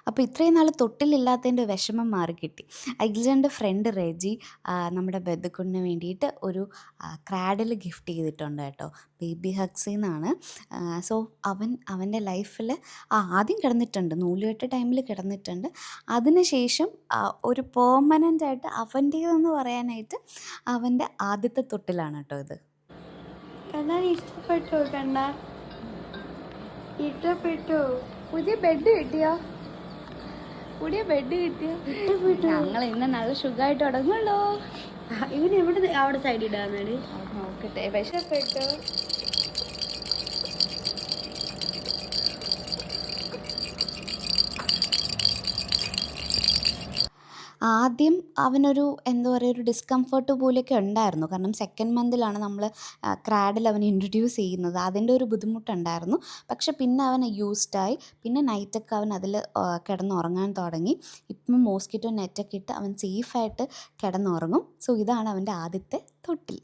അപ്പോൾ ഇത്രയും നാൾ തൊട്ടിലില്ലാത്തതിൻ്റെ വിഷമം മാറിക്കിട്ടി. അഖിൽജൻ്റെ ഫ്രണ്ട് റെജി നമ്മുടെ ബെദ്ദക്കുണ്ണിന് വേണ്ടിയിട്ട് ഒരു ക്രാഡിൽ ഗിഫ്റ്റ് ചെയ്തിട്ടുണ്ട് കേട്ടോ. ബേബി ഹഗ്സിന്നാണ്. സോ അവൻ്റെ ലൈഫിൽ ആദ്യം കിടന്നിട്ടുണ്ട്, നൂലുകെട്ട് ടൈമിൽ കിടന്നിട്ടുണ്ട്. അതിനുശേഷം ഒരു പെർമനൻ്റ് ആയിട്ട് അവൻ്റേതെന്ന് പറയാനായിട്ട് അവൻ്റെ ആദ്യത്തെ തൊട്ടിലാണ് കേട്ടോ ഇത്. കണ്ണാ ഇഷ്ടപ്പെട്ടോ? കണ്ണാ ഇഷ്ടപ്പെട്ടോ? പുതിയ ബെഡ് കിട്ടിയോ? പുതിയ ബെഡ് കിട്ടിയോ? ഞങ്ങൾ ഇന്ന് നല്ല സുഖമായിട്ട് തുടങ്ങുള്ളൂ. ഇവന് എവിടെ അവിടെ സൈഡ് ഇടാന്നാണ് നോക്കട്ടെ. ഇഷ്ടപ്പെട്ടോ? ആദ്യം അവനൊരു എന്താ പറയുക, ഒരു ഡിസ്കംഫർട്ട് പോലെയൊക്കെ ഉണ്ടായിരുന്നു. കാരണം സെക്കൻഡ് മന്തിലാണ് നമ്മൾ ക്രാഡിൽ അവനെ ഇൻട്രൊഡ്യൂസ് ചെയ്യുന്നത്. അതിൻ്റെ ഒരു ബുദ്ധിമുട്ടുണ്ടായിരുന്നു. പക്ഷെ പിന്നെ അവൻ യൂസ്ഡായി. പിന്നെ നൈറ്റൊക്കെ അവൻ അതിൽ കിടന്നുറങ്ങാൻ തുടങ്ങി. ഇപ്പം മോസ്കിറ്റോ നെറ്റൊക്കെ ഇട്ട് അവൻ സേഫായിട്ട് കിടന്നുറങ്ങും. സോ ഇതാണ് അവൻ്റെ ആദ്യത്തെ തൊട്ടിൽ.